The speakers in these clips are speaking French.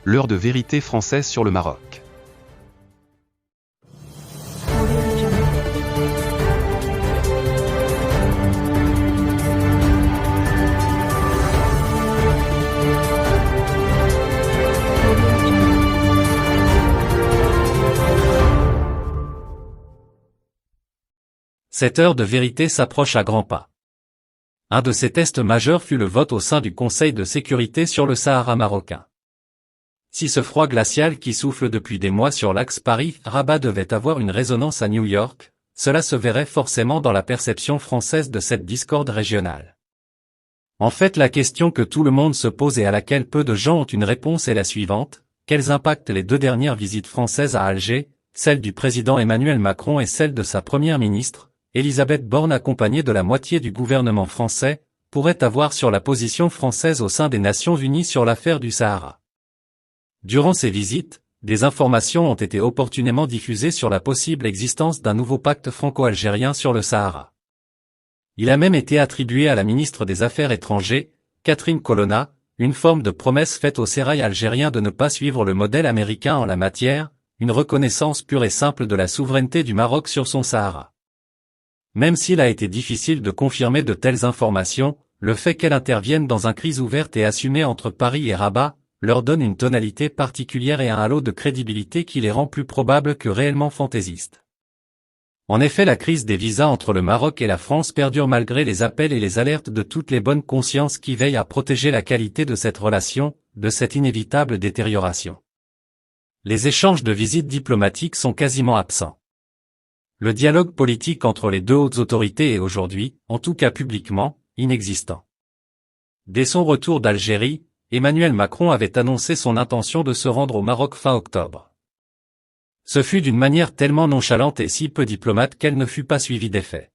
l'heure de vérité française sur le Maroc. Cette heure de vérité s'approche à grands pas. Un de ces tests majeurs fut le vote au sein du Conseil de sécurité sur le Sahara marocain. Si ce froid glacial qui souffle depuis des mois sur l'axe Paris-Rabat devait avoir une résonance à New York, cela se verrait forcément dans la perception française de cette discorde régionale. En fait, la question que tout le monde se pose et à laquelle peu de gens ont une réponse est la suivante: quels impacts les deux dernières visites françaises à Alger, celle du président Emmanuel Macron et celle de sa première ministre, Elisabeth Borne accompagnée de la moitié du gouvernement français, pourrait avoir sur la position française au sein des Nations Unies sur l'affaire du Sahara. Durant ces visites, des informations ont été opportunément diffusées sur la possible existence d'un nouveau pacte franco-algérien sur le Sahara. Il a même été attribué à la ministre des Affaires étrangères, Catherine Colonna, une forme de promesse faite au sérail algérien de ne pas suivre le modèle américain en la matière, une reconnaissance pure et simple de la souveraineté du Maroc sur son Sahara. Même s'il a été difficile de confirmer de telles informations, le fait qu'elles interviennent dans une crise ouverte et assumée entre Paris et Rabat, leur donne une tonalité particulière et un halo de crédibilité qui les rend plus probables que réellement fantaisistes. En effet, la crise des visas entre le Maroc et la France perdure malgré les appels et les alertes de toutes les bonnes consciences qui veillent à protéger la qualité de cette relation, de cette inévitable détérioration. Les échanges de visites diplomatiques sont quasiment absents. Le dialogue politique entre les deux hautes autorités est aujourd'hui, en tout cas publiquement, inexistant. Dès son retour d'Algérie, Emmanuel Macron avait annoncé son intention de se rendre au Maroc fin octobre. Ce fut d'une manière tellement nonchalante et si peu diplomate qu'elle ne fut pas suivie d'effet.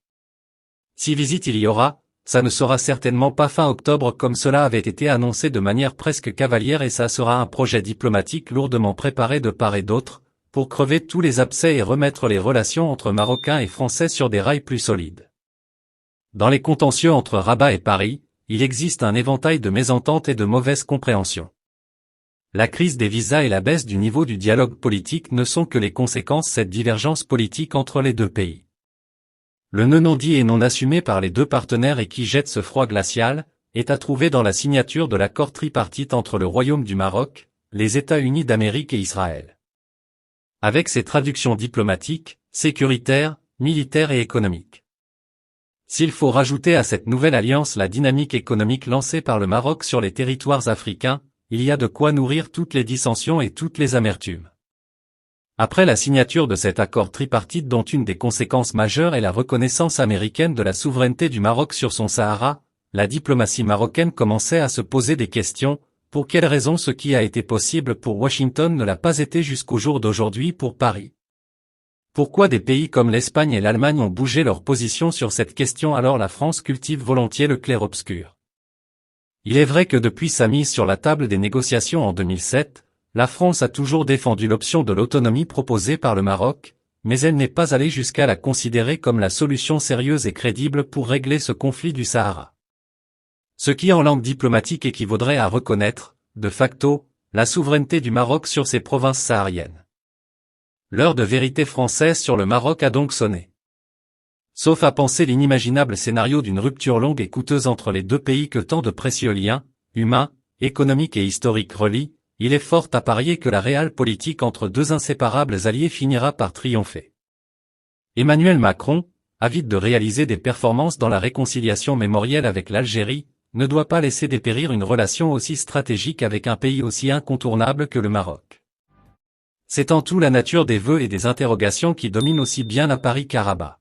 Si visite il y aura, ça ne sera certainement pas fin octobre comme cela avait été annoncé de manière presque cavalière et ça sera un projet diplomatique lourdement préparé de part et d'autre, pour crever tous les abcès et remettre les relations entre Marocains et Français sur des rails plus solides. Dans les contentieux entre Rabat et Paris, il existe un éventail de mésententes et de mauvaises compréhensions. La crise des visas et la baisse du niveau du dialogue politique ne sont que les conséquences de cette divergence politique entre les deux pays. Le nœud non dit et non assumé par les deux partenaires et qui jette ce froid glacial, est à trouver dans la signature de l'accord tripartite entre le Royaume du Maroc, les États-Unis d'Amérique et Israël. Avec ses traductions diplomatiques, sécuritaires, militaires et économiques. S'il faut rajouter à cette nouvelle alliance la dynamique économique lancée par le Maroc sur les territoires africains, il y a de quoi nourrir toutes les dissensions et toutes les amertumes. Après la signature de cet accord tripartite dont une des conséquences majeures est la reconnaissance américaine de la souveraineté du Maroc sur son Sahara, la diplomatie marocaine commençait à se poser des questions. Pour quelles raisons ce qui a été possible pour Washington ne l'a pas été jusqu'au jour d'aujourd'hui pour Paris? Pourquoi des pays comme l'Espagne et l'Allemagne ont bougé leur position sur cette question alors la France cultive volontiers le clair-obscur? Il est vrai que depuis sa mise sur la table des négociations en 2007, la France a toujours défendu l'option de l'autonomie proposée par le Maroc, mais elle n'est pas allée jusqu'à la considérer comme la solution sérieuse et crédible pour régler ce conflit du Sahara. Ce qui en langue diplomatique équivaudrait à reconnaître, de facto, la souveraineté du Maroc sur ses provinces sahariennes. L'heure de vérité française sur le Maroc a donc sonné. Sauf à penser l'inimaginable scénario d'une rupture longue et coûteuse entre les deux pays que tant de précieux liens, humains, économiques et historiques relient, il est fort à parier que la réelle politique entre deux inséparables alliés finira par triompher. Emmanuel Macron, avide de réaliser des performances dans la réconciliation mémorielle avec l'Algérie, ne doit pas laisser dépérir une relation aussi stratégique avec un pays aussi incontournable que le Maroc. C'est en tout la nature des vœux et des interrogations qui dominent aussi bien à Paris qu'à Rabat.